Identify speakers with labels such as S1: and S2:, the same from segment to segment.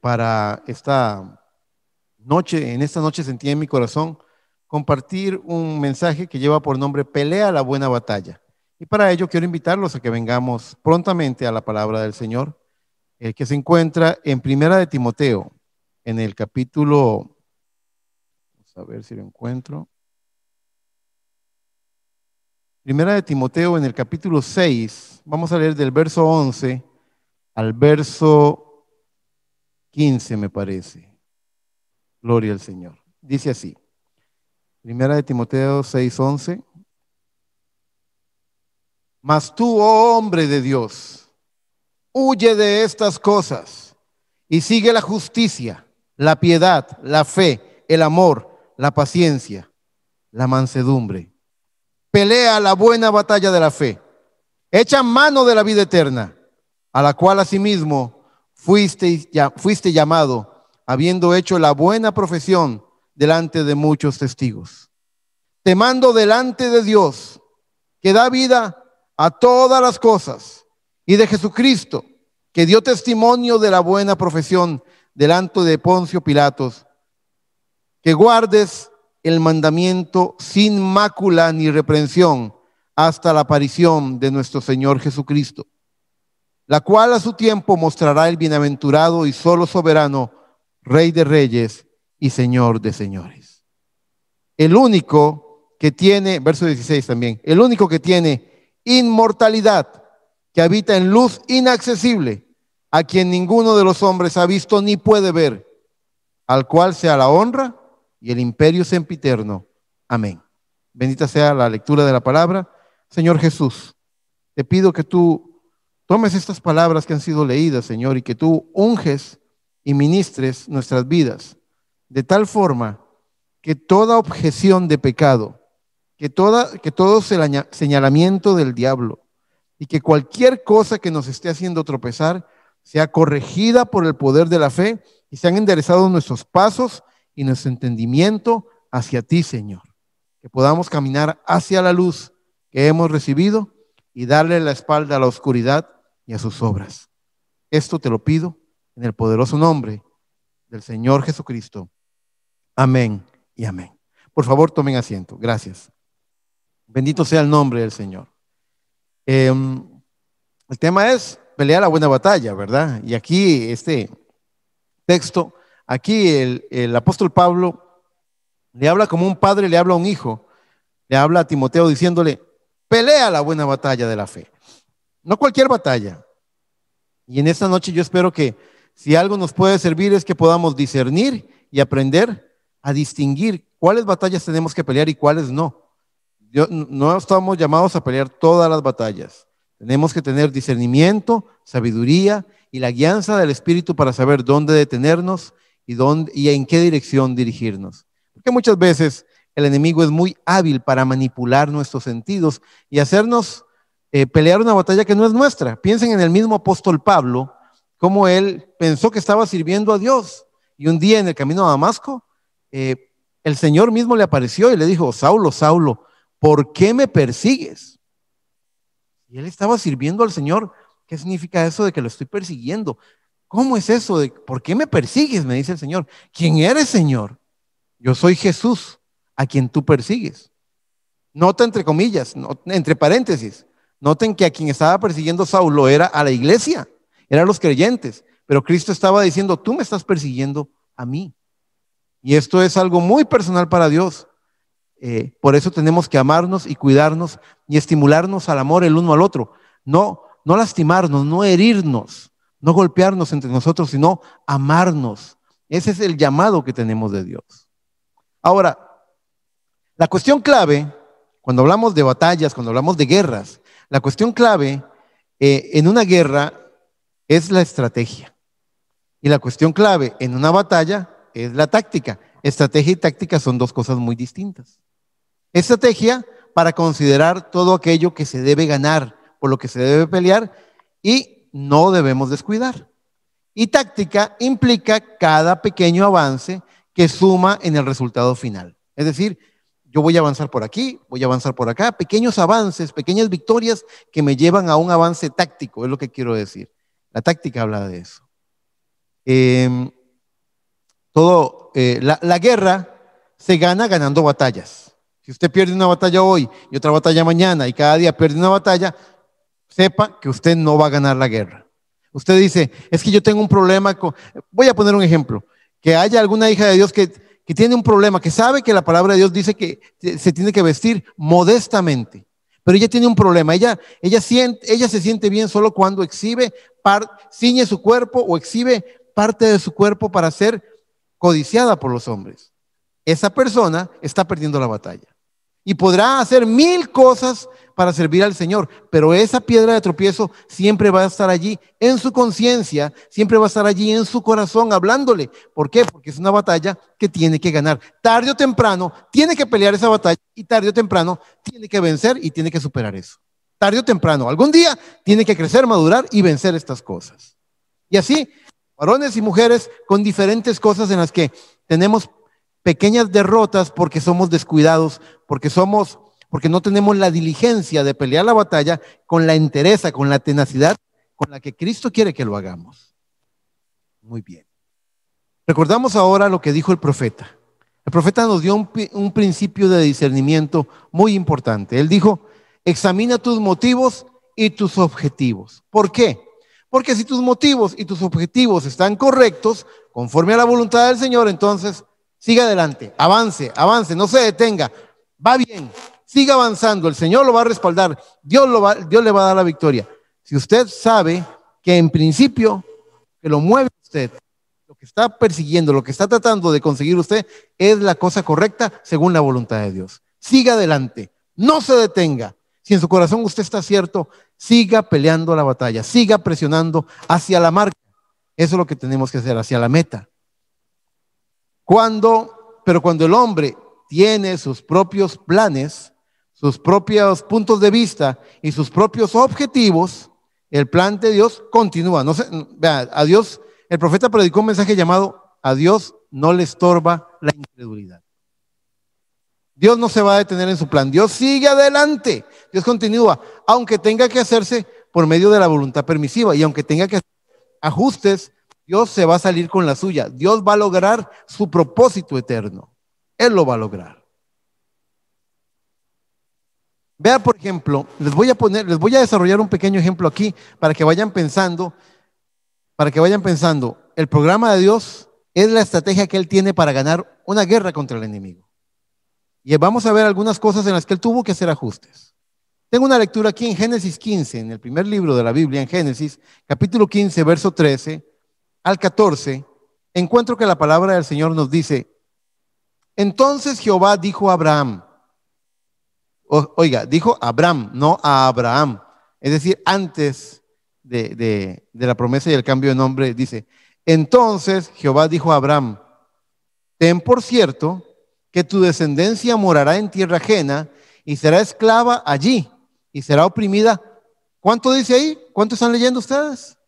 S1: para esta noche. En esta noche sentí en mi corazón compartir un mensaje que lleva por nombre Pelea la buena batalla. Y para ello quiero invitarlos a que vengamos prontamente a la palabra del Señor, que se encuentra en Primera de Timoteo, en el capítulo, vamos a ver si lo encuentro. Primera de Timoteo, en el capítulo 6, vamos a leer del verso 11 al verso 15, me parece. Gloria al Señor. Dice así, Primera de Timoteo 6:11. Mas tú, oh hombre de Dios, huye de estas cosas y sigue la justicia, la piedad, la fe, el amor, la paciencia, la mansedumbre. Pelea la buena batalla de la fe. Echa mano de la vida eterna, a la cual asimismo fuiste llamado, habiendo hecho la buena profesión delante de muchos testigos. Te mando delante de Dios, que da vida a todas las cosas, y de Jesucristo, que dio testimonio de la buena profesión delante de Poncio Pilatos, que guardes el mandamiento sin mácula ni reprensión hasta la aparición de nuestro Señor Jesucristo, la cual a su tiempo mostrará el bienaventurado y solo soberano, Rey de reyes y Señor de señores. El único que tiene, verso 16 también, el único que tiene inmortalidad, que habita en luz inaccesible, a quien ninguno de los hombres ha visto ni puede ver, al cual sea la honra y el imperio sempiterno. Amén. Bendita sea la lectura de la palabra. Señor Jesús, te pido que tú tomes estas palabras que han sido leídas, Señor, y que tú unges y ministres nuestras vidas de tal forma que toda objeción de pecado, que todo señalamiento del diablo y que cualquier cosa que nos esté haciendo tropezar sea corregida por el poder de la fe y sean enderezados nuestros pasos y nuestro entendimiento hacia ti, Señor. Que podamos caminar hacia la luz que hemos recibido y darle la espalda a la oscuridad y a sus obras. Esto te lo pido en el poderoso nombre del Señor Jesucristo. Amén y amén. Por favor, tomen asiento. Gracias. Bendito sea el nombre del Señor. El tema es pelear la buena batalla, ¿verdad? Y aquí este texto, aquí el apóstol Pablo le habla como un padre le habla a un hijo, le habla a Timoteo diciéndole, pelea la buena batalla de la fe. No cualquier batalla. Y en esta noche yo espero que si algo nos puede servir es que podamos discernir y aprender a distinguir cuáles batallas tenemos que pelear y cuáles no. No estamos llamados a pelear todas las batallas. Tenemos que tener discernimiento, sabiduría y la guianza del Espíritu para saber dónde detenernos y en qué dirección dirigirnos. Porque muchas veces el enemigo es muy hábil para manipular nuestros sentidos y hacernos pelear una batalla que no es nuestra. Piensen en el mismo apóstol Pablo, cómo él pensó que estaba sirviendo a Dios. Y un día en el camino a Damasco, el Señor mismo le apareció y le dijo, Saulo, Saulo, ¿por qué me persigues? Y él estaba sirviendo al Señor. ¿Qué significa eso de que lo estoy persiguiendo? ¿Cómo es eso de por qué me persigues? Me dice el Señor. ¿Quién eres, Señor? Yo soy Jesús, a quien tú persigues. Nota entre comillas, entre paréntesis. Noten que a quien estaba persiguiendo Saulo era a la iglesia, eran los creyentes. Pero Cristo estaba diciendo, tú me estás persiguiendo a mí. Y esto es algo muy personal para Dios. Por eso tenemos que amarnos y cuidarnos y estimularnos al amor el uno al otro. No lastimarnos, no herirnos, no golpearnos entre nosotros, sino amarnos. Ese es el llamado que tenemos de Dios. Ahora, la cuestión clave, cuando hablamos de batallas, cuando hablamos de guerras, la cuestión clave en una guerra es la estrategia. Y la cuestión clave en una batalla es la táctica. Estrategia y táctica son dos cosas muy distintas. Estrategia para considerar todo aquello que se debe ganar, por lo que se debe pelear y no debemos descuidar. Y táctica implica cada pequeño avance que suma en el resultado final. Es decir, yo voy a avanzar por aquí, voy a avanzar por acá, pequeños avances, pequeñas victorias que me llevan a un avance táctico, es lo que quiero decir. La táctica habla de eso. Eh, la guerra se gana ganando batallas. Si usted pierde una batalla hoy y otra batalla mañana y cada día pierde una batalla, sepa que usted no va a ganar la guerra. Usted dice, es que yo tengo un problema con... Voy a poner un ejemplo, que haya alguna hija de Dios que tiene un problema, que sabe que la palabra de Dios dice que se tiene que vestir modestamente, pero ella tiene un problema, ella se siente bien solo cuando ciñe su cuerpo o exhibe parte de su cuerpo para ser codiciada por los hombres. Esa persona está perdiendo la batalla. Y podrá hacer 1000 cosas para servir al Señor, pero esa piedra de tropiezo siempre va a estar allí en su conciencia, siempre va a estar allí en su corazón hablándole. ¿Por qué? Porque es una batalla que tiene que ganar. Tarde o temprano tiene que pelear esa batalla y tarde o temprano tiene que vencer y tiene que superar eso. Tarde o temprano, algún día tiene que crecer, madurar y vencer estas cosas. Y así, varones y mujeres con diferentes cosas en las que tenemos pequeñas derrotas porque somos descuidados, porque no tenemos la diligencia de pelear la batalla con la entereza, con la tenacidad con la que Cristo quiere que lo hagamos. Muy bien. Recordamos ahora lo que dijo el profeta. El profeta nos dio un principio de discernimiento muy importante. Él dijo, examina tus motivos y tus objetivos. ¿Por qué? Porque si tus motivos y tus objetivos están correctos, conforme a la voluntad del Señor, entonces siga adelante, avance, no se detenga, va bien, siga avanzando, el Señor lo va a respaldar, Dios le va a dar la victoria. Si usted sabe que en principio que lo mueve usted, lo que está persiguiendo, lo que está tratando de conseguir usted es la cosa correcta según la voluntad de Dios. Siga adelante, no se detenga. Si en su corazón usted está cierto, siga peleando la batalla, siga presionando hacia la marca. Eso es lo que tenemos que hacer, hacia la meta. Pero cuando el hombre tiene sus propios planes, sus propios puntos de vista y sus propios objetivos, el plan de Dios continúa. Vea, a Dios, el profeta predicó un mensaje llamado: a Dios no le estorba la incredulidad. Dios no se va a detener en su plan, Dios sigue adelante, Dios continúa, aunque tenga que hacerse por medio de la voluntad permisiva y aunque tenga que hacer ajustes, Dios se va a salir con la suya. Dios va a lograr su propósito eterno. Él lo va a lograr. Vea, por ejemplo, les voy a desarrollar un pequeño ejemplo aquí para que vayan pensando, el programa de Dios es la estrategia que Él tiene para ganar una guerra contra el enemigo. Y vamos a ver algunas cosas en las que Él tuvo que hacer ajustes. Tengo una lectura aquí en Génesis 15, en el primer libro de la Biblia, en Génesis, capítulo 15, verso 13 al 14, encuentro que la palabra del Señor nos dice: entonces Jehová dijo a Abraham, dijo a Abraham, no a Abraham, es decir, antes de la promesa y el cambio de nombre, dice: entonces Jehová dijo a Abraham, ten por cierto que tu descendencia morará en tierra ajena y será esclava allí y será oprimida. ¿Cuánto dice ahí? ¿Cuánto están leyendo ustedes?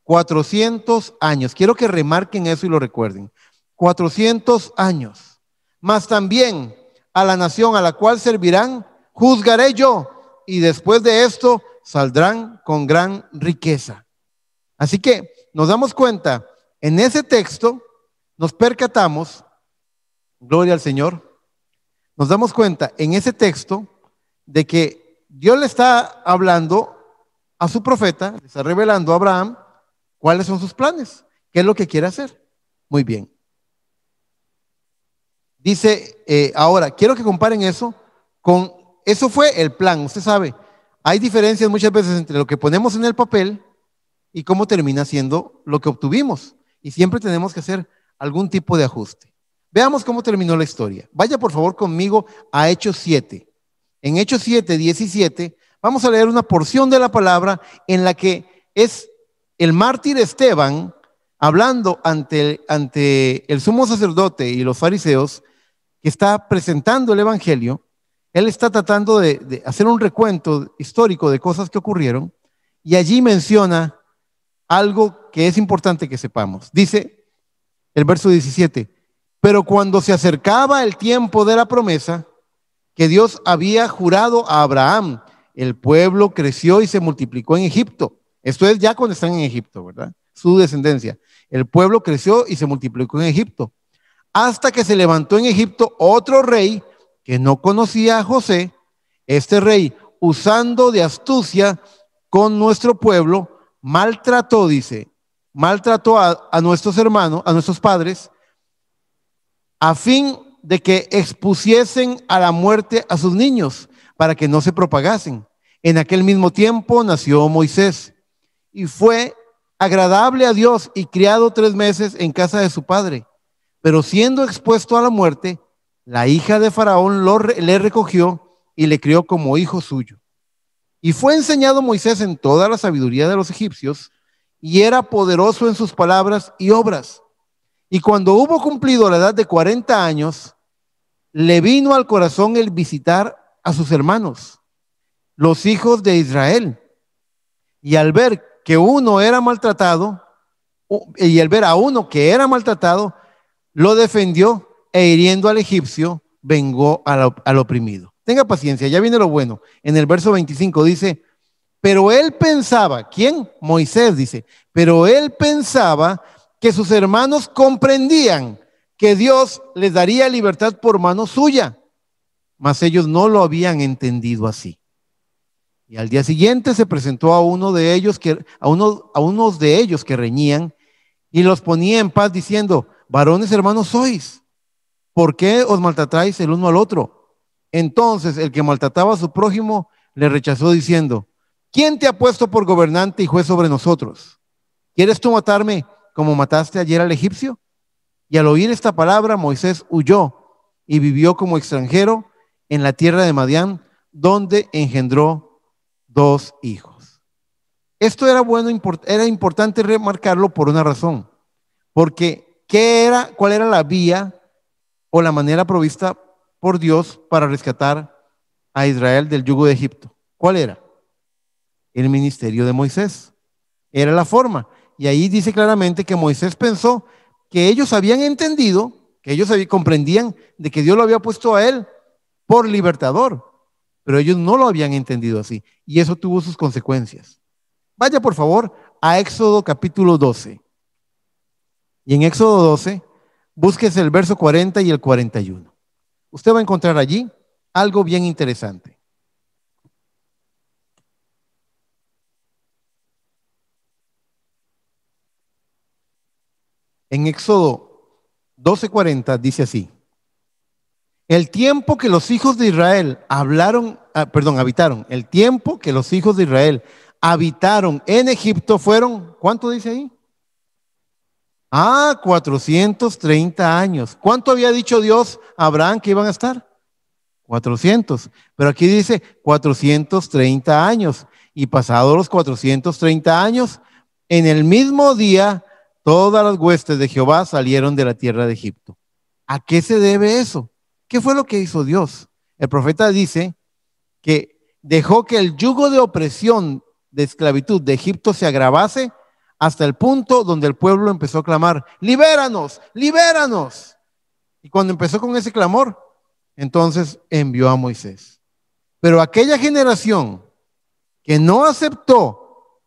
S1: 400 años. Quiero que remarquen eso y lo recuerden. 400 años. Mas también a la nación a la cual servirán, juzgaré yo, y después de esto saldrán con gran riqueza. Así que nos damos cuenta, en ese texto nos percatamos, gloria al Señor, nos damos cuenta en ese texto de que Dios le está hablando a su profeta, le está revelando a Abraham cuáles son sus planes, qué es lo que quiere hacer. Muy bien. Dice, ahora, quiero que comparen eso con, eso fue el plan. Usted sabe, hay diferencias muchas veces entre lo que ponemos en el papel y cómo termina siendo lo que obtuvimos. Y siempre tenemos que hacer algún tipo de ajuste. Veamos cómo terminó la historia. Vaya por favor conmigo a Hechos 7. En Hechos 7, 17, vamos a leer una porción de la palabra en la que es el mártir Esteban hablando ante el sumo sacerdote y los fariseos, que está presentando el evangelio. Él está tratando de hacer un recuento histórico de cosas que ocurrieron y allí menciona algo que es importante que sepamos. Dice el verso 17: pero cuando se acercaba el tiempo de la promesa que Dios había jurado a Abraham, el pueblo creció y se multiplicó en Egipto. Esto es ya cuando están en Egipto, ¿verdad? Su descendencia. El pueblo creció y se multiplicó en Egipto, hasta que se levantó en Egipto otro rey que no conocía a José. Este rey, usando de astucia con nuestro pueblo, maltrató, dice, maltrató a nuestros hermanos, a nuestros padres, a fin de que expusiesen a la muerte a sus niños, para que no se propagasen. En aquel mismo tiempo nació Moisés, y fue agradable a Dios y criado 3 meses en casa de su padre. Pero siendo expuesto a la muerte, la hija de Faraón le recogió y le crió como hijo suyo. Y fue enseñado Moisés en toda la sabiduría de los egipcios, y era poderoso en sus palabras y obras. Y cuando hubo cumplido la edad de 40 años, le vino al corazón el visitar a sus hermanos, los hijos de Israel. Y al ver que uno era maltratado, y al ver a uno que era maltratado, lo defendió e hiriendo al egipcio, vengó al oprimido. Tenga paciencia, ya viene lo bueno. En el verso 25 dice, pero él pensaba, ¿quién? Moisés dice, pero él pensaba que sus hermanos comprendían que Dios les daría libertad por mano suya, mas ellos no lo habían entendido así. Y al día siguiente se presentó a unos de ellos que reñían y los ponía en paz diciendo, varones hermanos sois, ¿por qué os maltratáis el uno al otro? Entonces el que maltrataba a su prójimo le rechazó diciendo, ¿quién te ha puesto por gobernante y juez sobre nosotros? ¿Quieres tú matarme como mataste ayer al egipcio? Y al oír esta palabra, Moisés huyó y vivió como extranjero en la tierra de Madián, donde engendró 2 hijos. Esto era bueno, era importante remarcarlo por una razón, porque ¿cuál era la vía o la manera provista por Dios para rescatar a Israel del yugo de Egipto? ¿Cuál era? El ministerio de Moisés. Era la forma. Y ahí dice claramente que Moisés pensó que ellos habían entendido, que ellos comprendían de que Dios lo había puesto a él por libertador, pero ellos no lo habían entendido así. Y eso tuvo sus consecuencias. Vaya por favor a Éxodo capítulo 12. Y en Éxodo 12, búsquese el verso 40 y el 41. Usted va a encontrar allí algo bien interesante. En Éxodo 12:40 dice así: el tiempo que los hijos de Israel habitaron, el tiempo que los hijos de Israel habitaron en Egipto fueron, ¿cuánto dice ahí? 430 años. ¿Cuánto había dicho Dios a Abraham que iban a estar? 400. Pero aquí dice 430 años. Y pasados los 430 años, en el mismo día, todas las huestes de Jehová salieron de la tierra de Egipto. ¿A qué se debe eso? ¿Qué fue lo que hizo Dios? El profeta dice que dejó que el yugo de opresión, de esclavitud de Egipto se agravase hasta el punto donde el pueblo empezó a clamar, libéranos, libéranos. Y cuando empezó con ese clamor, entonces envió a Moisés. Pero aquella generación que no aceptó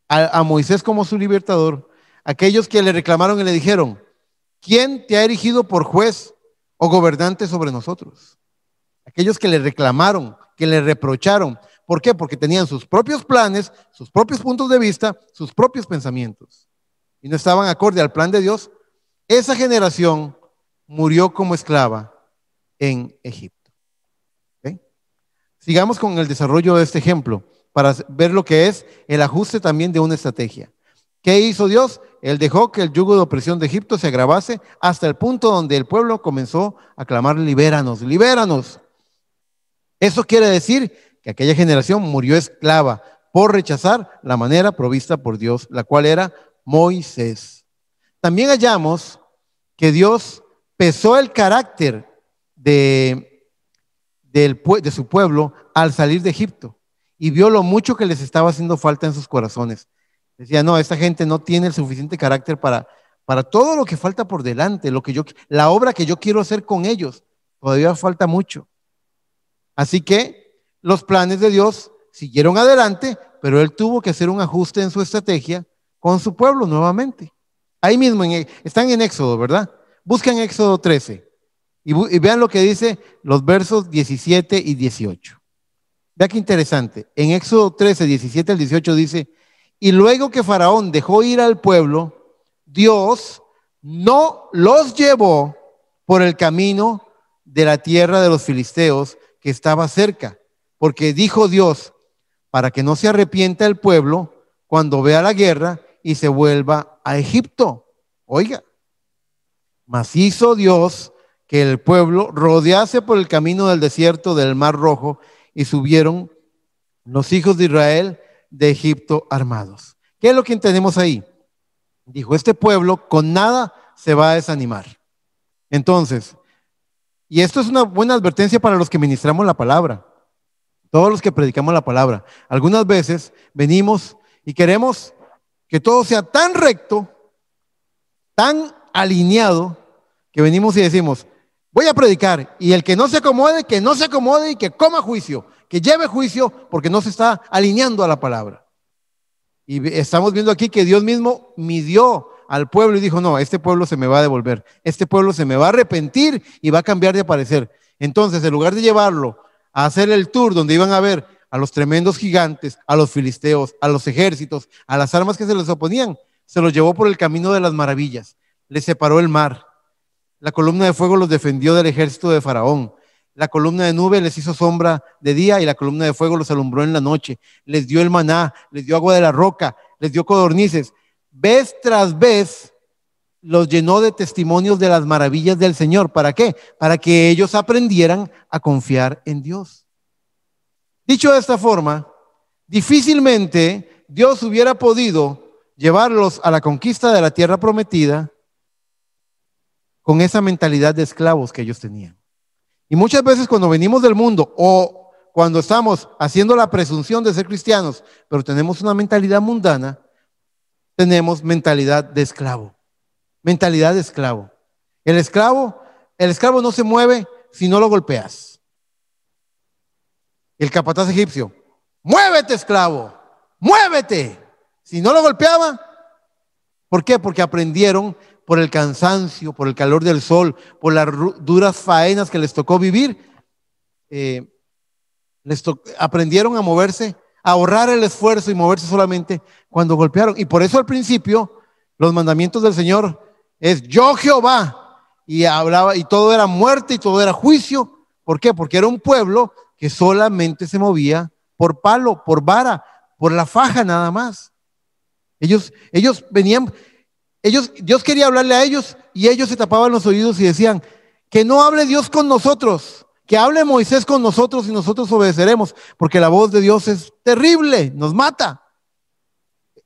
S1: a Moisés como su libertador, aquellos que le reclamaron y le dijeron, ¿quién te ha erigido por juez o gobernante sobre nosotros? Aquellos que le reclamaron, que le reprocharon. ¿Por qué? Porque tenían sus propios planes, sus propios puntos de vista, sus propios pensamientos. Y no estaban acorde al plan de Dios. Esa generación murió como esclava en Egipto. ¿Okay? Sigamos con el desarrollo de este ejemplo para ver lo que es el ajuste también de una estrategia. ¿Qué hizo Dios? Él dejó que el yugo de opresión de Egipto se agravase hasta el punto donde el pueblo comenzó a clamar, libéranos, libéranos. Eso quiere decir que aquella generación murió esclava por rechazar la manera provista por Dios, la cual era Moisés. También hallamos que Dios pesó el carácter de su pueblo al salir de Egipto y vio lo mucho que les estaba haciendo falta en sus corazones. Decía, no, esta gente no tiene el suficiente carácter para todo lo que falta por delante, la obra que yo quiero hacer con ellos, todavía falta mucho. Así que los planes de Dios siguieron adelante, pero él tuvo que hacer un ajuste en su estrategia con su pueblo nuevamente. Ahí mismo, están en Éxodo, ¿verdad? Buscan Éxodo 13 y vean lo que dice los versos 17 y 18. Vea qué interesante. En Éxodo 13, 17 al 18 dice, y luego que Faraón dejó ir al pueblo, Dios no los llevó por el camino de la tierra de los filisteos que estaba cerca, porque dijo Dios, para que no se arrepienta el pueblo cuando vea la guerra y se vuelva a Egipto. Oiga, mas hizo Dios que el pueblo rodease por el camino del desierto del Mar Rojo y subieron los hijos de Israel de Egipto armados. ¿Qué es lo que entendemos ahí? Dijo, este pueblo con nada se va a desanimar. Entonces, y esto es una buena advertencia para los que ministramos la palabra, todos los que predicamos la palabra. Algunas veces venimos y queremos que todo sea tan recto, tan alineado, que venimos y decimos, voy a predicar, y el que no se acomode, que no se acomode y que coma juicio, que lleve juicio porque no se está alineando a la palabra. Y estamos viendo aquí que Dios mismo midió al pueblo y dijo, no, este pueblo se me va a devolver, este pueblo se me va a arrepentir y va a cambiar de parecer. Entonces, en lugar de llevarlo a hacer el tour donde iban a ver a los tremendos gigantes, a los filisteos, a los ejércitos, a las armas que se les oponían, se los llevó por el camino de las maravillas, les separó el mar, la columna de fuego los defendió del ejército de Faraón, la columna de nube les hizo sombra de día y la columna de fuego los alumbró en la noche, les dio el maná, les dio agua de la roca, les dio codornices, vez tras vez los llenó de testimonios de las maravillas del Señor. ¿Para qué? Para que ellos aprendieran a confiar en Dios. Dicho de esta forma, difícilmente Dios hubiera podido llevarlos a la conquista de la tierra prometida con esa mentalidad de esclavos que ellos tenían. Y muchas veces cuando venimos del mundo o cuando estamos haciendo la presunción de ser cristianos, pero tenemos una mentalidad mundana, tenemos mentalidad de esclavo. Mentalidad de esclavo. El esclavo no se mueve si no lo golpeas. El capataz egipcio, muévete esclavo, muévete. Si no lo golpeaba, ¿por qué? Porque aprendieron por el cansancio, por el calor del sol, por las duras faenas que les tocó vivir, aprendieron a moverse, a ahorrar el esfuerzo y moverse solamente cuando golpearon. Y por eso al principio los mandamientos del Señor es yo Jehová, y hablaba, y todo era muerte y todo era juicio. ¿Por qué? Porque era un pueblo que solamente se movía por palo, por vara, por la faja nada más. Ellos venían, Dios quería hablarle a ellos y ellos se tapaban los oídos y decían, que no hable Dios con nosotros, que hable Moisés con nosotros y nosotros obedeceremos, porque la voz de Dios es terrible, nos mata.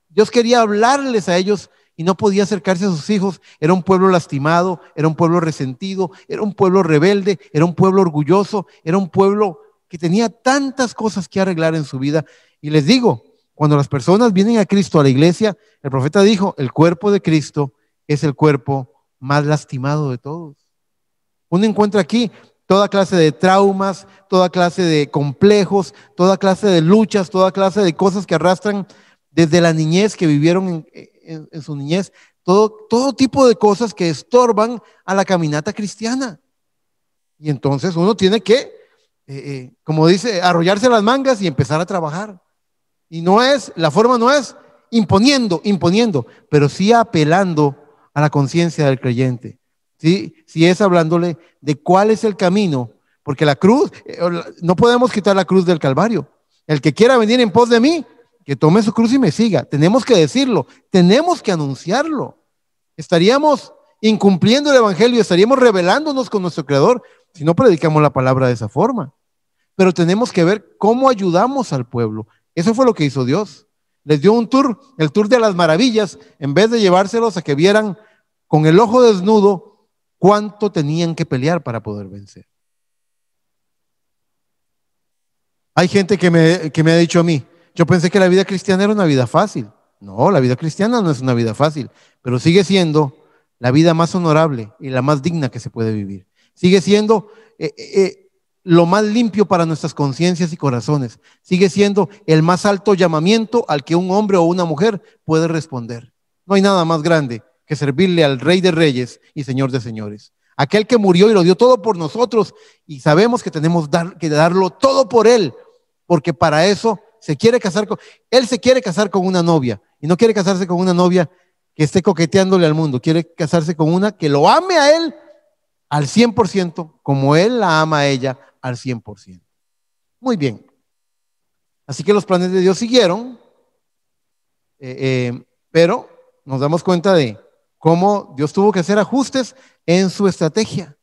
S1: Dios quería hablarles a ellos y no podía acercarse a sus hijos. Era un pueblo lastimado, era un pueblo resentido, era un pueblo rebelde, era un pueblo orgulloso, era un pueblo que tenía tantas cosas que arreglar en su vida. Y les digo, cuando las personas vienen a Cristo, a la iglesia, el profeta dijo, el cuerpo de Cristo es el cuerpo más lastimado de todos. Uno encuentra aquí toda clase de traumas, toda clase de complejos, toda clase de luchas, toda clase de cosas que arrastran desde la niñez, que vivieron en su niñez, todo tipo de cosas que estorban a la caminata cristiana. Y entonces uno tiene que, como dice, arrollarse las mangas y empezar a trabajar. Y la forma no es imponiendo, pero sí apelando a la conciencia del creyente. ¿Sí? Sí es hablándole de cuál es el camino, porque la cruz, no podemos quitar la cruz del Calvario. El que quiera venir en pos de mí, que tome su cruz y me siga. Tenemos que decirlo, tenemos que anunciarlo. Estaríamos incumpliendo el evangelio, estaríamos rebelándonos con nuestro Creador si no predicamos la palabra de esa forma. Pero tenemos que ver cómo ayudamos al pueblo. Eso fue lo que hizo Dios. Les dio un tour, el tour de las maravillas, en vez de llevárselos a que vieran con el ojo desnudo cuánto tenían que pelear para poder vencer. Hay gente que me ha dicho a mí, yo pensé que la vida cristiana era una vida fácil. No, la vida cristiana no es una vida fácil, pero sigue siendo la vida más honorable y la más digna que se puede vivir. Sigue siendo lo más limpio para nuestras conciencias y corazones. Sigue siendo el más alto llamamiento al que un hombre o una mujer puede responder. No hay nada más grande que servirle al Rey de Reyes y Señor de Señores. Aquel que murió y lo dio todo por nosotros, y sabemos que tenemos que darlo todo por Él, porque para eso Él se quiere casar con una novia, y no quiere casarse con una novia que esté coqueteándole al mundo, quiere casarse con una que lo ame a Él al 100%, como Él la ama a ella al 100%. Muy bien. Así que los planes de Dios siguieron, pero nos damos cuenta de cómo Dios tuvo que hacer ajustes en su estrategia.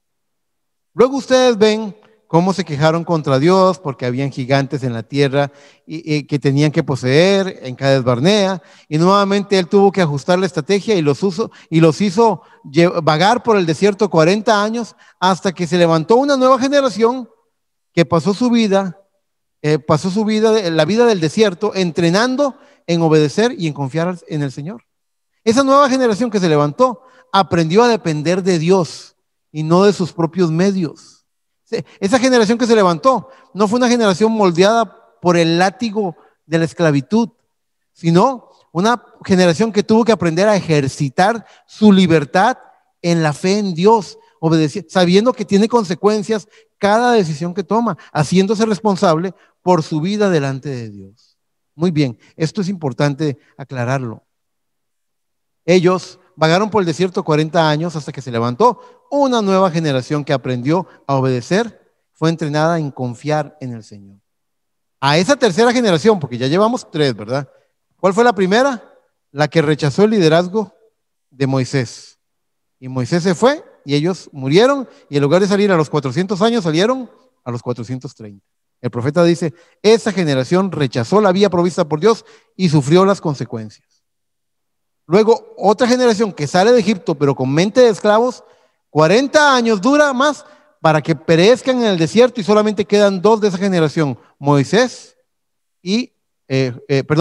S1: Luego ustedes ven cómo se quejaron contra Dios porque habían gigantes en la tierra y que tenían que poseer en Cades Barnea, y nuevamente Él tuvo que ajustar la estrategia y los hizo vagar por el desierto 40 años hasta que se levantó una nueva generación que pasó su vida, la vida del desierto, entrenando en obedecer y en confiar en el Señor. Esa nueva generación que se levantó aprendió a depender de Dios y no de sus propios medios. Esa generación que se levantó no fue una generación moldeada por el látigo de la esclavitud, sino una generación que tuvo que aprender a ejercitar su libertad en la fe en Dios, sabiendo que tiene consecuencias cada decisión que toma, haciéndose responsable por su vida delante de Dios. Muy bien, esto es importante aclararlo. Ellos vagaron por el desierto 40 años hasta que se levantó una nueva generación que aprendió a obedecer, fue entrenada en confiar en el Señor. A esa tercera generación, porque ya llevamos 3, ¿verdad? ¿Cuál fue la primera? La que rechazó el liderazgo de Moisés. Y Moisés se fue y ellos murieron, y en lugar de salir a los 400 años, salieron a los 430. El profeta dice, esa generación rechazó la vía provista por Dios y sufrió las consecuencias. Luego, otra generación que sale de Egipto, pero con mente de esclavos, 40 años dura más para que perezcan en el desierto, y solamente quedan 2 de esa generación, Moisés y,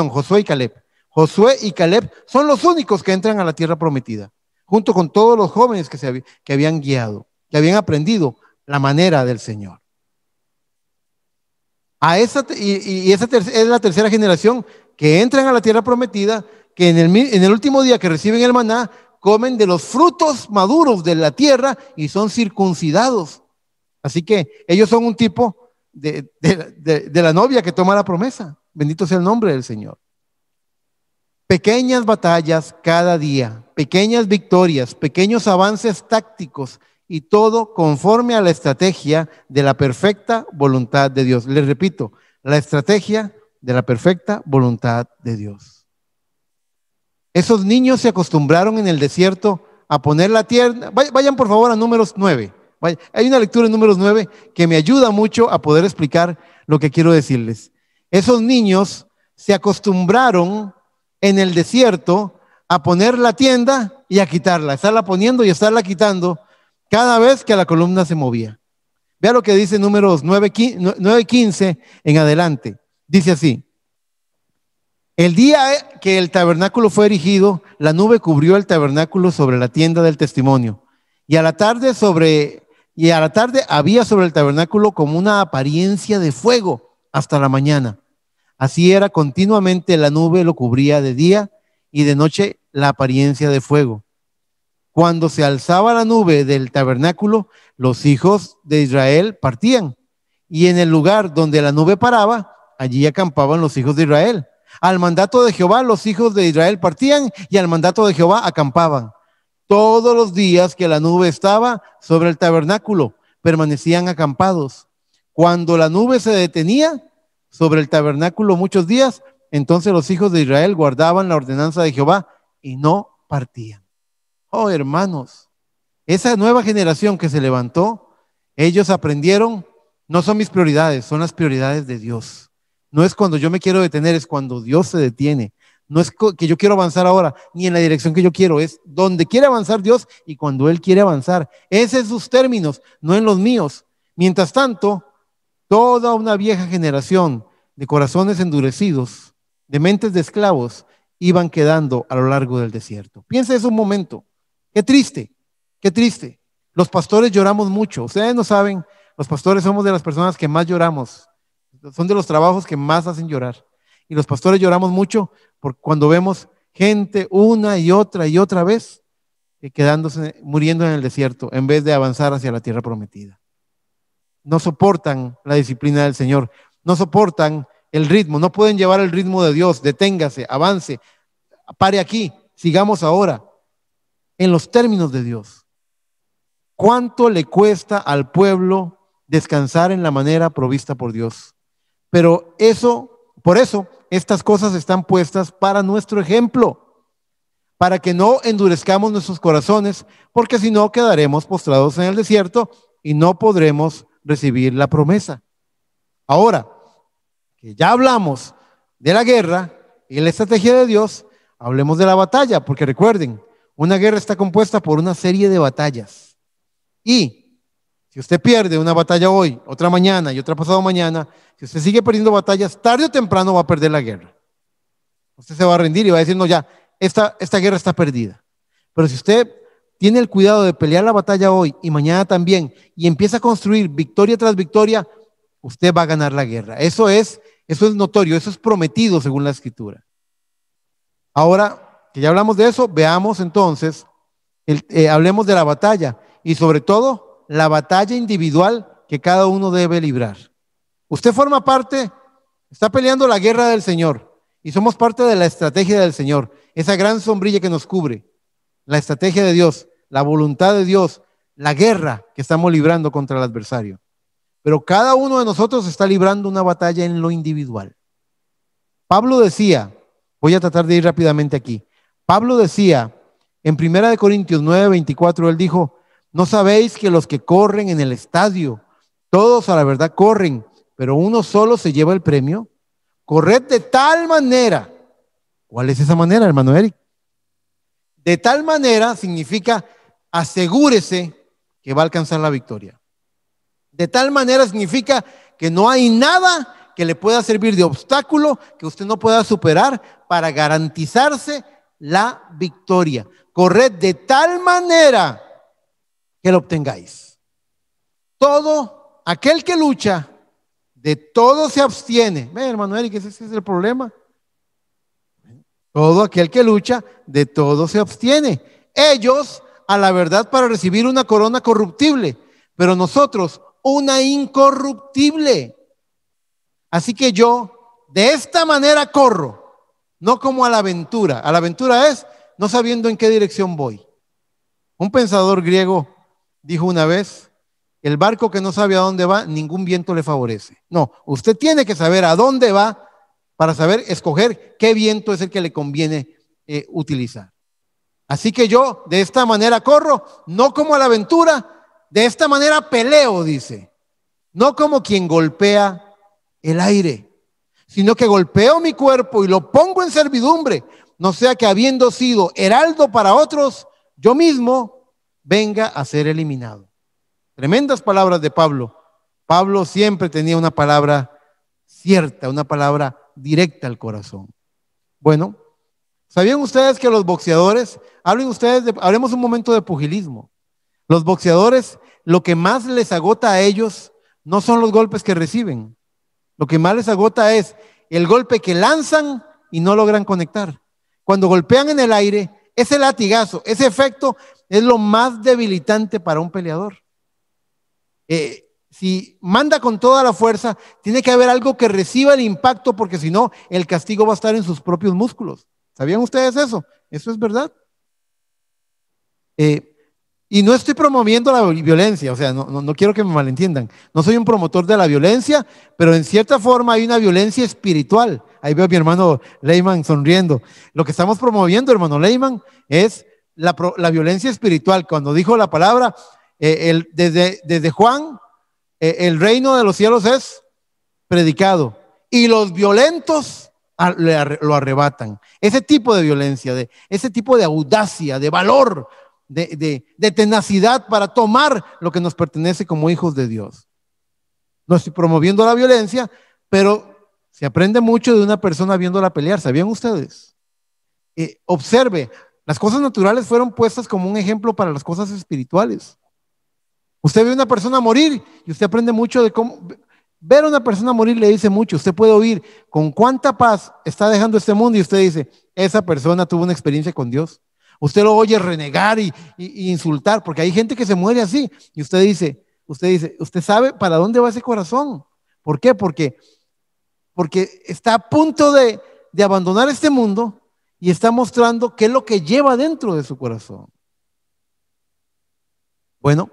S1: Josué y Caleb. Josué y Caleb son los únicos que entran a la tierra prometida, junto con todos los jóvenes que habían guiado, que habían aprendido la manera del Señor. Esa es la tercera generación que entran a la tierra prometida, que en el último día que reciben el maná, comen de los frutos maduros de la tierra y son circuncidados. Así que ellos son un tipo de la novia que toma la promesa. Bendito sea el nombre del Señor. Pequeñas batallas cada día, pequeñas victorias, pequeños avances tácticos, y todo conforme a la estrategia de la perfecta voluntad de Dios. Les repito, la estrategia de la perfecta voluntad de Dios. Esos niños se acostumbraron en el desierto a poner la tierra. Vayan por favor a Números 9. Hay una lectura en Números 9 que me ayuda mucho a poder explicar lo que quiero decirles. Esos niños se acostumbraron en el desierto a poner la tienda y a quitarla, estarla poniendo y estarla quitando cada vez que la columna se movía. Vea lo que dice Números 9:15 en adelante. Dice así: el día que el tabernáculo fue erigido, la nube cubrió el tabernáculo sobre la tienda del testimonio, y a la tarde había sobre el tabernáculo como una apariencia de fuego hasta la mañana. Así era continuamente, la nube lo cubría de día y de noche la apariencia de fuego. Cuando se alzaba la nube del tabernáculo, los hijos de Israel partían, y en el lugar donde la nube paraba, allí acampaban los hijos de Israel. Al mandato de Jehová, los hijos de Israel partían, y al mandato de Jehová acampaban. Todos los días que la nube estaba sobre el tabernáculo, permanecían acampados. Cuando la nube se detenía sobre el tabernáculo muchos días, entonces los hijos de Israel guardaban la ordenanza de Jehová y no partían. Oh, hermanos, esa nueva generación que se levantó, ellos aprendieron, no son mis prioridades, son las prioridades de Dios. No es cuando yo me quiero detener, es cuando Dios se detiene. No es que yo quiero avanzar ahora, ni en la dirección que yo quiero, es donde quiere avanzar Dios y cuando Él quiere avanzar. Ese es sus términos, no en los míos. Mientras tanto, toda una vieja generación de corazones endurecidos, de mentes de esclavos, iban quedando a lo largo del desierto. Piensa eso un momento. Qué triste, qué triste. Los pastores lloramos mucho. Ustedes no saben, los pastores somos de las personas que más lloramos. Son de los trabajos que más hacen llorar. Y los pastores lloramos mucho por cuando vemos gente una y otra vez que quedándose, muriendo en el desierto, en vez de avanzar hacia la tierra prometida. No soportan la disciplina del Señor, no soportan el ritmo, no pueden llevar el ritmo de Dios. Deténgase, avance, pare aquí, sigamos ahora, en los términos de Dios. ¿Cuánto le cuesta al pueblo descansar en la manera provista por Dios? Pero por eso, estas cosas están puestas para nuestro ejemplo, para que no endurezcamos nuestros corazones, porque si no quedaremos postrados en el desierto y no podremos recibir la promesa. Ahora, que ya hablamos de la guerra y la estrategia de Dios, hablemos de la batalla, porque recuerden, una guerra está compuesta por una serie de batallas. Y si usted pierde una batalla hoy, otra mañana y otra pasado mañana, si usted sigue perdiendo batallas, tarde o temprano va a perder la guerra. Usted se va a rendir y va a decir, no, ya, esta guerra está perdida. Pero si usted tiene el cuidado de pelear la batalla hoy y mañana también, y empieza a construir victoria tras victoria, usted va a ganar la guerra. Eso es notorio, eso es prometido según la Escritura. Ahora que ya hablamos de eso, veamos entonces, hablemos de la batalla y sobre todo la batalla individual que cada uno debe librar. Usted forma parte, está peleando la guerra del Señor y somos parte de la estrategia del Señor, esa gran sombrilla que nos cubre, la estrategia de Dios, la voluntad de Dios, la guerra que estamos librando contra el adversario. Pero cada uno de nosotros está librando una batalla en lo individual. Pablo decía, voy a tratar de ir rápidamente aquí. Pablo decía en 1 Corintios 9:24, él dijo, ¿no sabéis que los que corren en el estadio, todos a la verdad corren, pero uno solo se lleva el premio? Corred de tal manera. ¿Cuál es esa manera, hermano Eric? De tal manera significa asegúrese que va a alcanzar la victoria. De tal manera significa que no hay nada que le pueda servir de obstáculo que usted no pueda superar para garantizarse la victoria. Corred de tal manera que lo obtengáis. Todo aquel que lucha, de todo se abstiene. Ve, hermano Eric, ese es el problema. Todo aquel que lucha, de todo se abstiene. Ellos, a la verdad, para recibir una corona corruptible, pero nosotros, una incorruptible. Así que yo, de esta manera corro, no como a la aventura. A la aventura es no sabiendo en qué dirección voy. Un pensador griego dijo una vez, el barco que no sabe a dónde va, ningún viento le favorece. No, usted tiene que saber a dónde va para saber escoger qué viento es el que le conviene utilizar. Así que yo de esta manera corro, no como a la aventura, de esta manera peleo, dice. No como quien golpea el aire, sino que golpeo mi cuerpo y lo pongo en servidumbre, no sea que habiendo sido heraldo para otros, yo mismo venga a ser eliminado. Tremendas palabras de Pablo. Pablo siempre tenía una palabra cierta, una palabra directa al corazón. Bueno, ¿sabían ustedes que los boxeadores, hablemos un momento de pugilismo? Los boxeadores, lo que más les agota a ellos no son los golpes que reciben. Lo que más les agota es el golpe que lanzan y no logran conectar. Cuando golpean en el aire, ese latigazo, ese efecto es lo más debilitante para un peleador. Si manda con toda la fuerza, tiene que haber algo que reciba el impacto, porque si no, el castigo va a estar en sus propios músculos. ¿Sabían ustedes eso? Eso es verdad. Y no estoy promoviendo la violencia, o sea, no quiero que me malentiendan. No soy un promotor de la violencia, pero en cierta forma hay una violencia espiritual. Ahí veo a mi hermano Leyman sonriendo. Lo que estamos promoviendo, hermano Leyman, es la violencia espiritual. Cuando dijo la palabra, desde Juan, el reino de los cielos es predicado y los violentos lo arrebatan. Ese tipo de violencia, ese tipo de audacia, de valor, de tenacidad para tomar lo que nos pertenece como hijos de Dios. No estoy promoviendo la violencia, pero se aprende mucho de una persona viéndola pelear. ¿Sabían ustedes? Observe, las cosas naturales fueron puestas como un ejemplo para las cosas espirituales. Usted ve a una persona morir y usted aprende mucho de cómo. Ver a una persona morir le dice mucho. Usted puede oír con cuánta paz está dejando este mundo y usted dice, esa persona tuvo una experiencia con Dios. Usted lo oye renegar y insultar, porque hay gente que se muere así. Y usted sabe para dónde va ese corazón. ¿Por qué? Porque está a punto de abandonar este mundo y está mostrando qué es lo que lleva dentro de su corazón. Bueno,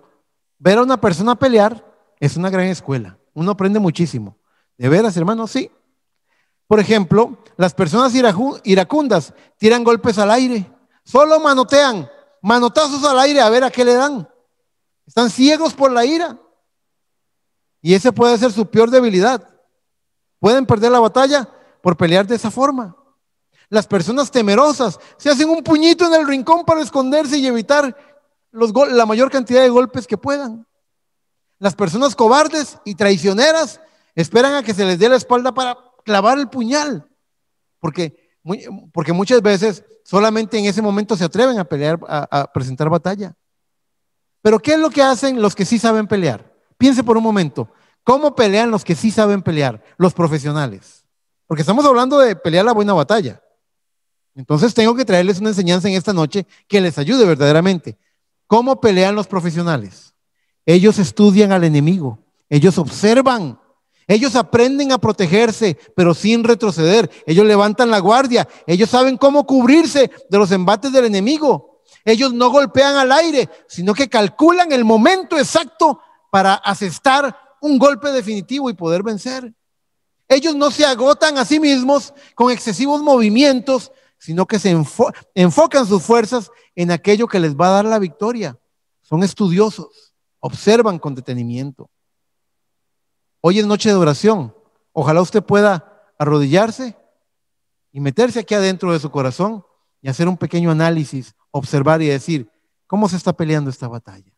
S1: ver a una persona pelear es una gran escuela. Uno aprende muchísimo. ¿De veras, hermano? Sí. Por ejemplo, las personas iracundas tiran golpes al aire. Solo manotean, manotazos al aire a ver a qué le dan. Están ciegos por la ira. Y ese puede ser su peor debilidad. Pueden perder la batalla por pelear de esa forma. Las personas temerosas se hacen un puñito en el rincón para esconderse y evitar la mayor cantidad de golpes que puedan. Las personas cobardes y traicioneras esperan a que se les dé la espalda para clavar el puñal, porque muchas veces solamente en ese momento se atreven a pelear, a presentar batalla. Pero ¿qué es lo que hacen los que sí saben pelear? Piense por un momento, ¿cómo pelean los que sí saben pelear? Los profesionales. Porque estamos hablando de pelear la buena batalla. Entonces tengo que traerles una enseñanza en esta noche que les ayude verdaderamente. ¿Cómo pelean los profesionales? Ellos estudian al enemigo, ellos observan, ellos aprenden a protegerse, pero sin retroceder. Ellos levantan la guardia, ellos saben cómo cubrirse de los embates del enemigo. Ellos no golpean al aire, sino que calculan el momento exacto para asestar un golpe definitivo y poder vencer. Ellos no se agotan a sí mismos con excesivos movimientos, sino que se enfocan sus fuerzas en aquello que les va a dar la victoria. Son estudiosos, observan con detenimiento. Hoy es noche de oración. Ojalá usted pueda arrodillarse y meterse aquí adentro de su corazón y hacer un pequeño análisis, observar y decir, ¿cómo se está peleando esta batalla?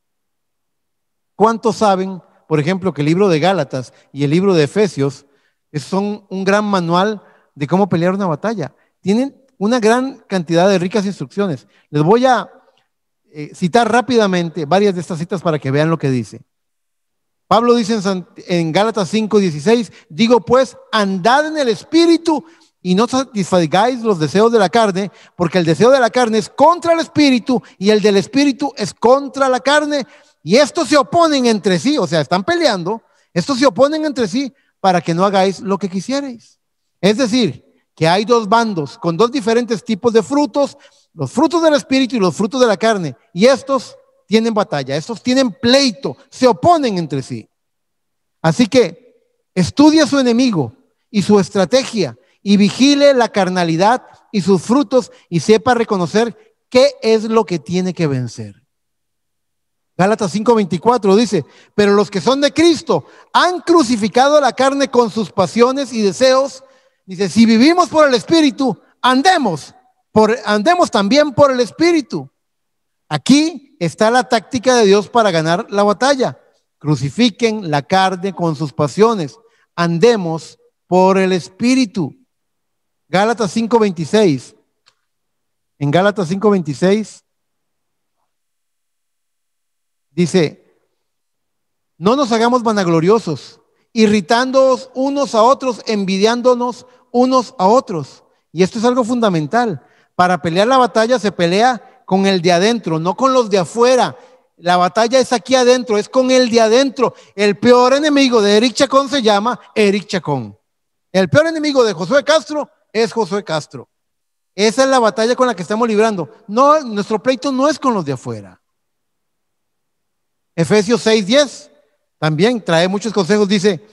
S1: ¿Cuántos saben, por ejemplo, que el libro de Gálatas y el libro de Efesios son un gran manual de cómo pelear una batalla? Tienen una gran cantidad de ricas instrucciones. Les voy a citar rápidamente varias de estas citas para que vean lo que dice. Pablo dice en Gálatas 5:16, digo pues, andad en el espíritu y no satisfagáis los deseos de la carne, porque el deseo de la carne es contra el espíritu y el del espíritu es contra la carne, y estos se oponen entre sí, o sea, están peleando, estos se oponen entre sí para que no hagáis lo que quisierais. Es decir, que hay dos bandos con dos diferentes tipos de frutos, los frutos del espíritu y los frutos de la carne, y estos tienen batalla, estos tienen pleito, se oponen entre sí. Así que estudia a su enemigo y su estrategia y vigile la carnalidad y sus frutos y sepa reconocer qué es lo que tiene que vencer. Gálatas 5:24 dice, pero los que son de Cristo han crucificado la carne con sus pasiones y deseos. Dice, si vivimos por el Espíritu, andemos también por el Espíritu. Aquí está la táctica de Dios para ganar la batalla. Crucifiquen la carne con sus pasiones. Andemos por el Espíritu. Gálatas 5:26. En Gálatas 5:26 dice, no nos hagamos vanagloriosos, irritándonos unos a otros, envidiándonos unos a otros. Y esto es algo fundamental. Para pelear la batalla se pelea con el de adentro, no con los de afuera. La batalla es aquí adentro, es con el de adentro. El peor enemigo de Eric Chacón se llama Eric Chacón. El peor enemigo de Josué Castro es Josué Castro. Esa es la batalla con la que estamos librando. No, nuestro pleito no es con los de afuera. Efesios 6:10 también trae muchos consejos. Dice,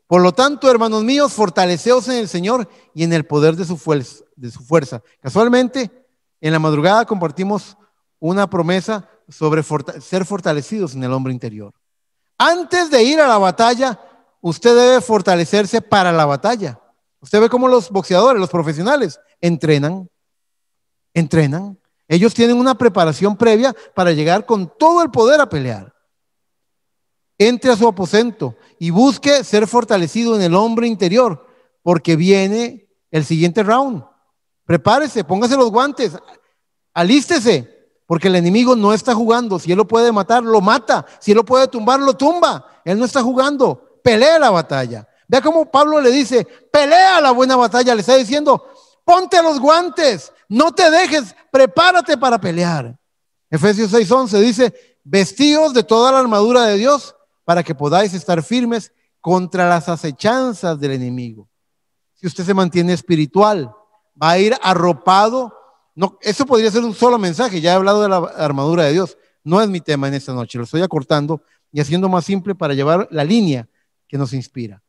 S1: por lo tanto, hermanos míos, fortaleceos en el Señor y en el poder de su fuerza. Casualmente, en la madrugada compartimos una promesa sobre ser fortalecidos en el hombre interior. Antes de ir a la batalla, usted debe fortalecerse para la batalla. Usted ve cómo los boxeadores, los profesionales, entrenan. Ellos tienen una preparación previa para llegar con todo el poder a pelear. Entre a su aposento y busque ser fortalecido en el hombre interior, porque viene el siguiente round. Prepárese, póngase los guantes, alístese, porque el enemigo no está jugando. Si él lo puede matar, lo mata. Si él lo puede tumbar, lo tumba. Él no está jugando. Pelea la batalla. Vea cómo Pablo le dice, pelea la buena batalla. Le está diciendo, ponte los guantes, No te dejes, prepárate para pelear. Efesios 6:11 dice, vestíos de toda la armadura de Dios para que podáis estar firmes contra las acechanzas del enemigo. Si usted se mantiene espiritual, va a ir arropado. No, eso podría ser un solo mensaje. Ya he hablado de la armadura de Dios. No es mi tema en esta noche. Lo estoy acortando y haciendo más simple para llevar la línea que nos inspira.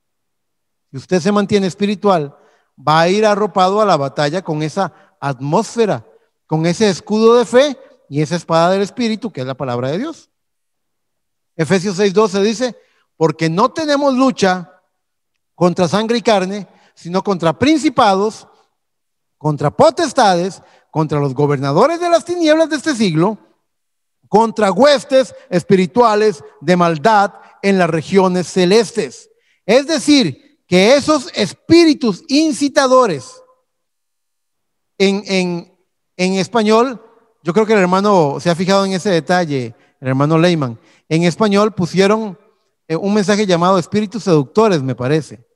S1: Si usted se mantiene espiritual, va a ir arropado a la batalla con esa atmósfera, con ese escudo de fe y esa espada del Espíritu, que es la palabra de Dios. Efesios 6:12 dice, porque no tenemos lucha contra sangre y carne, sino contra principados, contra potestades, contra los gobernadores de las tinieblas de este siglo, contra huestes espirituales de maldad en las regiones celestes. Es decir, que esos espíritus incitadores, en español, yo creo que el hermano se ha fijado en ese detalle, el hermano Lehman, en español pusieron un mensaje llamado espíritus seductores, me parece,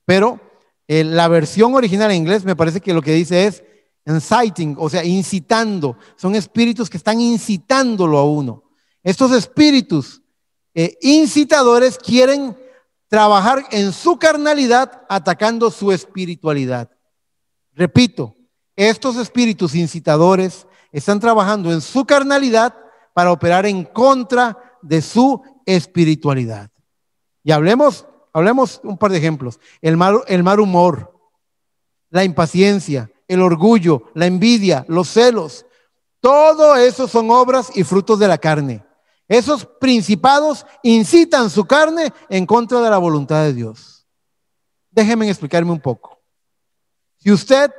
S1: pero la versión original en inglés me parece que lo que dice es inciting, o sea, incitando. Son espíritus que están incitándolo a uno. Estos espíritus incitadores quieren trabajar en su carnalidad atacando su espiritualidad. Repito, estos espíritus incitadores están trabajando en su carnalidad para operar en contra de su espiritualidad. Y hablemos un par de ejemplos. El mal humor, la impaciencia, el orgullo, la envidia, los celos. Todo eso son obras y frutos de la carne. Esos principados incitan su carne en contra de la voluntad de Dios. Déjenme explicarme un poco. Si usted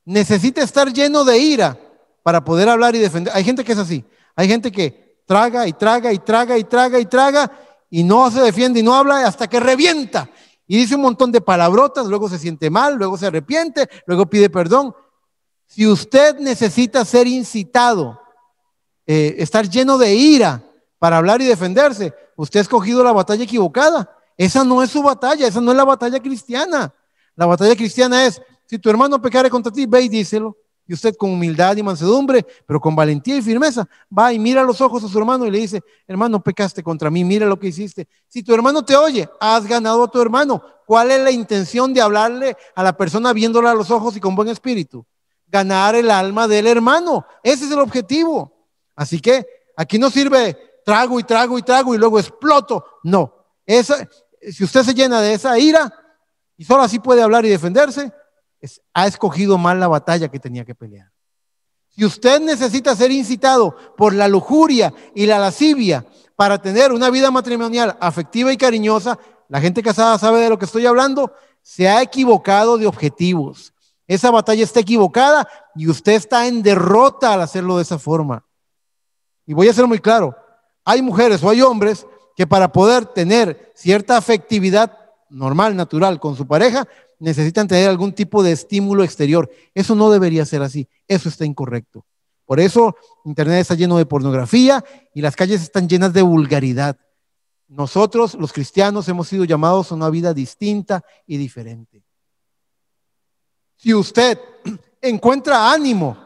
S1: necesita estar lleno de ira para poder hablar y defender, hay gente que es así. Hay gente que traga y traga y traga y traga y traga y no se defiende y no habla hasta que revienta. Y dice un montón de palabrotas, luego se siente mal, luego se arrepiente, luego pide perdón. Si usted necesita ser incitado, estar lleno de ira para hablar y defenderse, usted ha escogido la batalla equivocada. Esa no es su batalla, esa no es la batalla cristiana. La batalla cristiana es, si tu hermano pecare contra ti, ve y díselo. Y usted con humildad y mansedumbre, pero con valentía y firmeza, va y mira a los ojos a su hermano y le dice, hermano, pecaste contra mí, mira lo que hiciste. Si tu hermano te oye, has ganado a tu hermano. ¿Cuál es la intención de hablarle a la persona viéndola a los ojos y con buen espíritu? Ganar el alma del hermano. Ese es el objetivo. Así que aquí no sirve trago y trago y trago y luego exploto. No. Si usted se llena de esa ira y solo así puede hablar y defenderse, ha escogido mal la batalla que tenía que pelear. Si usted necesita ser incitado por la lujuria y la lascivia para tener una vida matrimonial afectiva y cariñosa, la gente casada sabe de lo que estoy hablando, se ha equivocado de objetivos. Esa batalla está equivocada y usted está en derrota al hacerlo de esa forma. Y voy a ser muy claro, hay mujeres o hay hombres que para poder tener cierta afectividad normal, natural con su pareja, necesitan tener algún tipo de estímulo exterior. Eso no debería ser así. Eso está incorrecto. Por eso Internet está lleno de pornografía y las calles están llenas de vulgaridad. Nosotros, los cristianos, hemos sido llamados a una vida distinta y diferente. Si usted encuentra ánimo,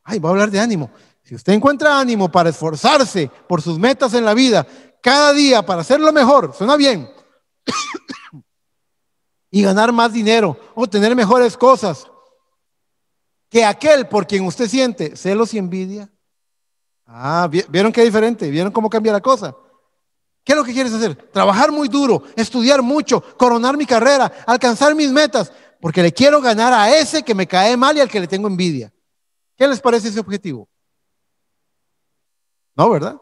S1: voy a hablar de ánimo. Si usted encuentra ánimo para esforzarse por sus metas en la vida, cada día para hacerlo mejor, suena bien, y ganar más dinero o tener mejores cosas que aquel por quien usted siente celos y envidia. ¿Vieron qué diferente? ¿Vieron cómo cambia la cosa? ¿Qué es lo que quieres hacer? Trabajar muy duro, estudiar mucho, coronar mi carrera, alcanzar mis metas, porque le quiero ganar a ese que me cae mal y al que le tengo envidia. ¿Qué les parece ese objetivo? No, ¿verdad?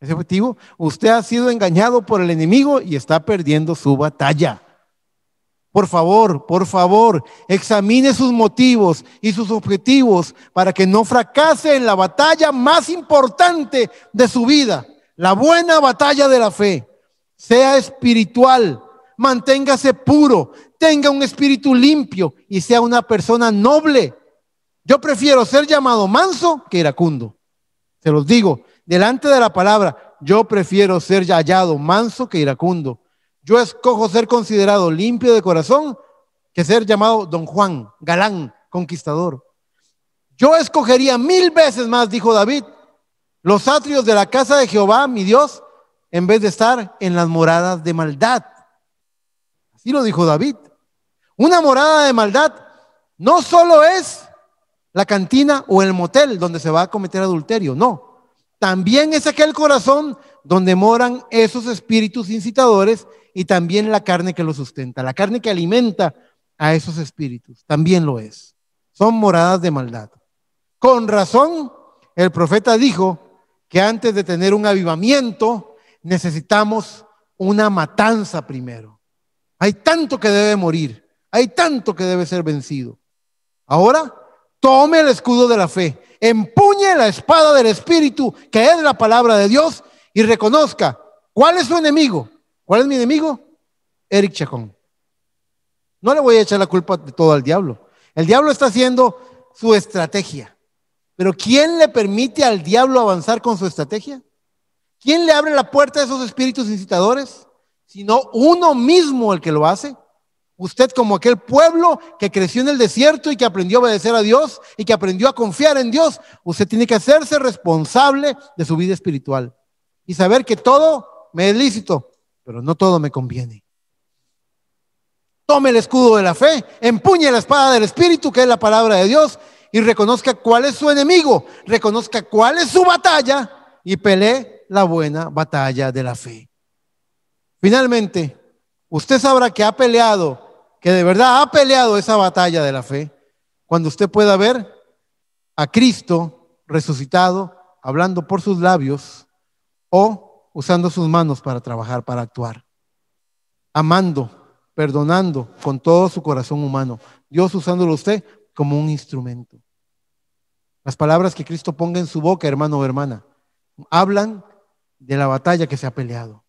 S1: Ese objetivo, usted ha sido engañado por el enemigo y está perdiendo su batalla. Por favor, examine sus motivos y sus objetivos para que no fracase en la batalla más importante de su vida, la buena batalla de la fe. Sea espiritual, manténgase puro, tenga un espíritu limpio y sea una persona noble. Yo prefiero ser llamado manso que iracundo. Se los digo, delante de la palabra, yo prefiero ser hallado manso que iracundo. Yo escojo ser considerado limpio de corazón que ser llamado Don Juan, galán, conquistador. Yo escogería 1000 veces más, dijo David, los atrios de la casa de Jehová, mi Dios, en vez de estar en las moradas de maldad. Así lo dijo David. Una morada de maldad no solo es la cantina o el motel donde se va a cometer adulterio, no. También es aquel corazón donde moran esos espíritus incitadores y también la carne que lo sustenta, la carne que alimenta a esos espíritus, también lo es. Son moradas de maldad. Con razón, el profeta dijo que antes de tener un avivamiento necesitamos una matanza primero. Hay tanto que debe morir, hay tanto que debe ser vencido. Ahora, tome el escudo de la fe, empuñe la espada del Espíritu, que es la palabra de Dios, y reconozca cuál es su enemigo. ¿Cuál es mi enemigo? Eric Chacón. No le voy a echar la culpa de todo al diablo. El diablo está haciendo su estrategia. Pero ¿quién le permite al diablo avanzar con su estrategia? ¿Quién le abre la puerta a esos espíritus incitadores? Sino uno mismo el que lo hace. Usted, como aquel pueblo que creció en el desierto y que aprendió a obedecer a Dios y que aprendió a confiar en Dios, usted tiene que hacerse responsable de su vida espiritual y saber que todo me es lícito, pero no todo me conviene. Tome el escudo de la fe, empuñe la espada del Espíritu, que es la palabra de Dios, y reconozca cuál es su enemigo, reconozca cuál es su batalla y pelee la buena batalla de la fe. Finalmente, usted sabrá que ha peleado, que de verdad ha peleado esa batalla de la fe, cuando usted pueda ver a Cristo resucitado, hablando por sus labios o usando sus manos para trabajar, para actuar, amando, perdonando con todo su corazón humano, Dios usándolo a usted como un instrumento. Las palabras que Cristo ponga en su boca, hermano o hermana, hablan de la batalla que se ha peleado.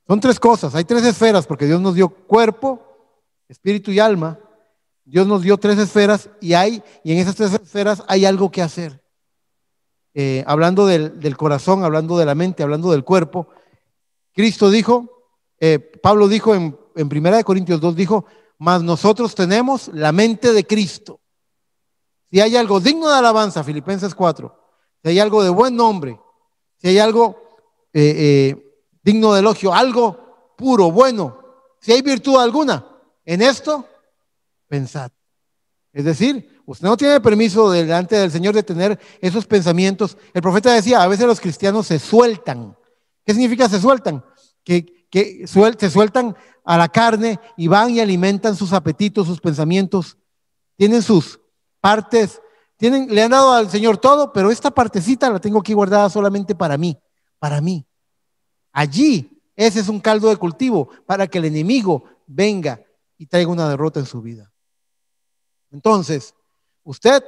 S1: Son 3 cosas, hay 3 esferas, porque Dios nos dio cuerpo, espíritu y alma. Dios nos dio 3 esferas y en esas 3 esferas hay algo que hacer. Hablando del corazón, hablando de la mente, hablando del cuerpo, Cristo dijo, Pablo dijo en 1 Corintios 2, dijo, mas nosotros tenemos la mente de Cristo. Si hay algo digno de alabanza, Filipenses 4, si hay algo de buen nombre, si hay algo digno de elogio, algo puro, bueno, si hay virtud alguna, en esto pensad. Es decir, usted no tiene permiso delante del Señor de tener esos pensamientos. El profeta decía, a veces los cristianos se sueltan. ¿Qué significa se sueltan? Que se sueltan a la carne y van y alimentan sus apetitos, sus pensamientos. Tienen sus partes, le han dado al Señor todo, pero esta partecita la tengo aquí guardada solamente para mí, para mí. Allí, ese es un caldo de cultivo para que el enemigo venga y traiga una derrota en su vida. Entonces, usted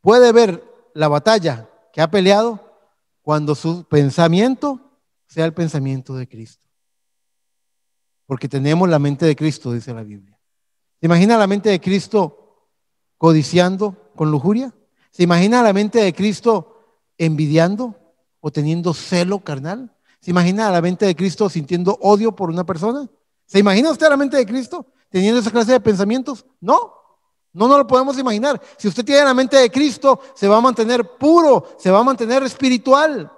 S1: puede ver la batalla que ha peleado cuando su pensamiento sea el pensamiento de Cristo. Porque tenemos la mente de Cristo, dice la Biblia. ¿Se imagina la mente de Cristo codiciando con lujuria? ¿Se imagina la mente de Cristo envidiando o teniendo celo carnal? ¿Se imagina la mente de Cristo sintiendo odio por una persona? ¿Se imagina usted la mente de Cristo teniendo esa clase de pensamientos? No lo podemos imaginar. Si usted tiene la mente de Cristo, se va a mantener puro, se va a mantener espiritual.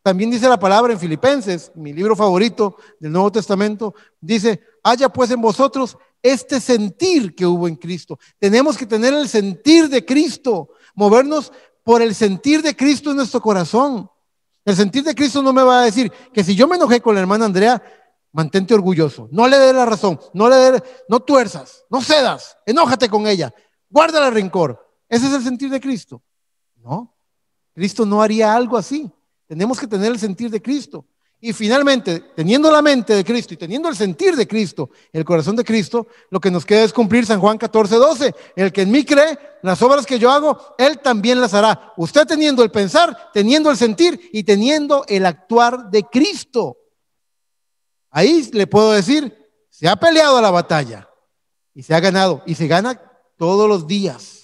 S1: También dice la palabra en Filipenses, mi libro favorito del Nuevo Testamento, dice, haya pues en vosotros este sentir que hubo en Cristo. Tenemos que tener el sentir de Cristo, movernos por el sentir de Cristo en nuestro corazón. El sentir de Cristo no me va a decir que si yo me enojé con la hermana Andrea, mantente orgulloso, no le dé la razón, no tuerzas, no cedas, enójate con ella, guarda el rencor. Ese es el sentir de Cristo. No, Cristo no haría algo así. Tenemos que tener el sentir de Cristo. Y finalmente, teniendo la mente de Cristo y teniendo el sentir de Cristo, el corazón de Cristo, lo que nos queda es cumplir San Juan 14:12. El que en mí cree, las obras que yo hago, él también las hará. Usted teniendo el pensar, teniendo el sentir y teniendo el actuar de Cristo. Ahí le puedo decir, se ha peleado la batalla y se ha ganado y se gana todos los días.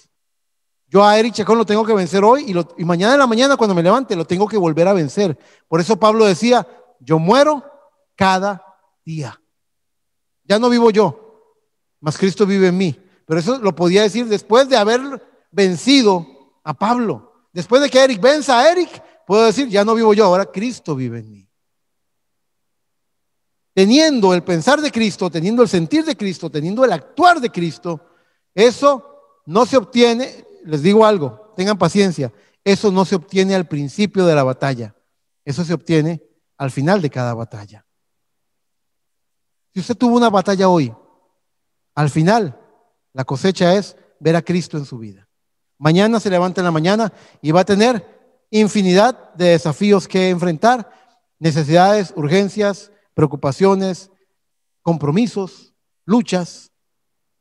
S1: Yo a Eric Chacón lo tengo que vencer hoy y mañana en la mañana cuando me levante lo tengo que volver a vencer. Por eso Pablo decía, yo muero cada día. Ya no vivo yo, mas Cristo vive en mí. Pero eso lo podía decir después de haber vencido a Pablo. Después de que Eric venza a Eric, puedo decir, ya no vivo yo, ahora Cristo vive en mí. Teniendo el pensar de Cristo, teniendo el sentir de Cristo, teniendo el actuar de Cristo, eso no se obtiene, les digo algo, tengan paciencia, eso no se obtiene al principio de la batalla, eso se obtiene al final de cada batalla. Si usted tuvo una batalla hoy, al final la cosecha es ver a Cristo en su vida. Mañana se levanta en la mañana y va a tener infinidad de desafíos que enfrentar, necesidades, urgencias, preocupaciones, compromisos, luchas.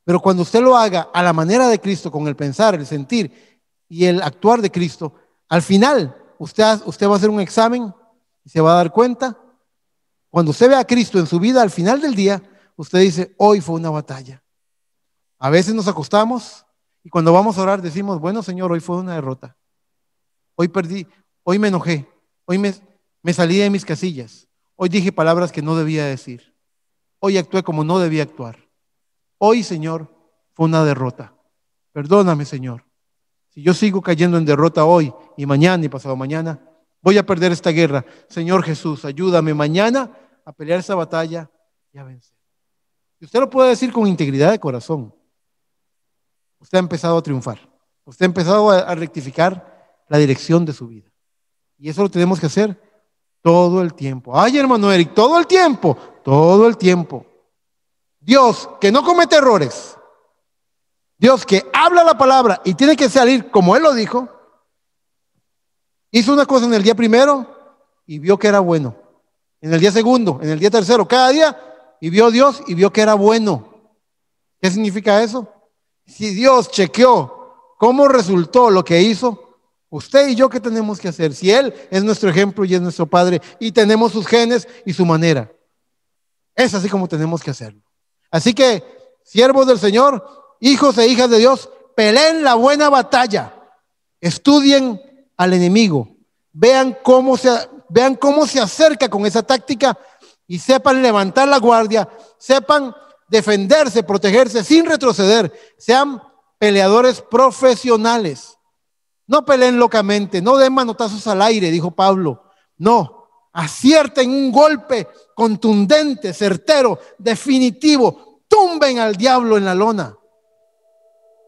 S1: Pero cuando usted lo haga a la manera de Cristo, con el pensar, el sentir y el actuar de Cristo, al final usted va a hacer un examen y se va a dar cuenta. Cuando usted ve a Cristo en su vida, al final del día, usted dice, hoy fue una batalla. A veces nos acostamos y cuando vamos a orar decimos, bueno, Señor, hoy fue una derrota. Hoy perdí, hoy me enojé, hoy me salí de mis casillas. Hoy dije palabras que no debía decir. Hoy actué como no debía actuar. Hoy, Señor, fue una derrota. Perdóname, Señor. Si yo sigo cayendo en derrota hoy y mañana y pasado mañana, voy a perder esta guerra. Señor Jesús, ayúdame mañana a pelear esa batalla y a vencer. Y usted lo puede decir con integridad de corazón. Usted ha empezado a triunfar. Usted ha empezado a rectificar la dirección de su vida. Y eso lo tenemos que hacer todo el tiempo. Ay, hermano Eric, todo el tiempo. Todo el tiempo. Dios, que no comete errores. Dios, que habla la palabra y tiene que salir como Él lo dijo. Hizo una cosa en el día primero y vio que era bueno. En el día segundo, en el día tercero, cada día, y vio Dios y vio que era bueno. ¿Qué significa eso? Si Dios chequeó cómo resultó lo que hizo, usted y yo, ¿qué tenemos que hacer? Si Él es nuestro ejemplo y es nuestro Padre y tenemos sus genes y su manera, es así como tenemos que hacerlo. Así que, siervos del Señor, hijos e hijas de Dios, peleen la buena batalla, estudien al enemigo, vean cómo se acerca con esa táctica y sepan levantar la guardia, sepan defenderse, protegerse sin retroceder, sean peleadores profesionales. No peleen locamente, no den manotazos al aire, dijo Pablo. No, acierten un golpe contundente, certero, definitivo. Tumben al diablo en la lona,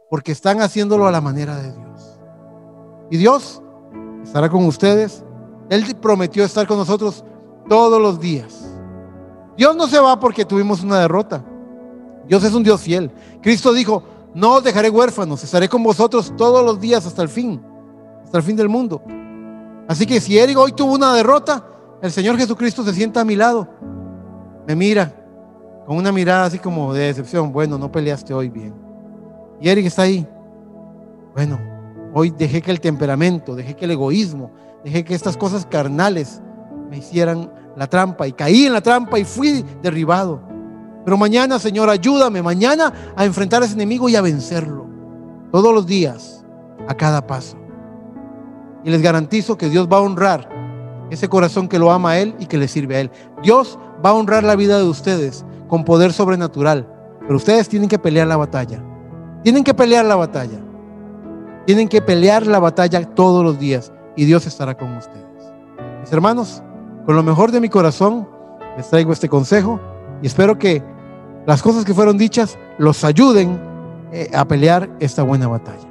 S1: porque están haciéndolo a la manera de Dios. Y Dios estará con ustedes. Él prometió estar con nosotros todos los días. Dios no se va porque tuvimos una derrota. Dios es un Dios fiel. Cristo dijo, no os dejaré huérfanos, estaré con vosotros todos los días hasta el fin del mundo. Así que si Eric hoy tuvo una derrota, el Señor Jesucristo se sienta a mi lado, me mira con una mirada así como de decepción. Bueno, no peleaste hoy bien. Y Eric está ahí. Bueno, hoy dejé que el temperamento, dejé que el egoísmo, dejé que estas cosas carnales me hicieran la trampa, y caí en la trampa y fui derribado. Pero mañana, Señor, ayúdame mañana a enfrentar a ese enemigo y a vencerlo. Todos los días, a cada paso. Y les garantizo que Dios va a honrar ese corazón que lo ama a Él y que le sirve a Él. Dios va a honrar la vida de ustedes con poder sobrenatural. Pero ustedes tienen que pelear la batalla. Tienen que pelear la batalla. Tienen que pelear la batalla todos los días. Y Dios estará con ustedes. Mis hermanos, con lo mejor de mi corazón les traigo este consejo. Y espero que las cosas que fueron dichas los ayuden a pelear esta buena batalla.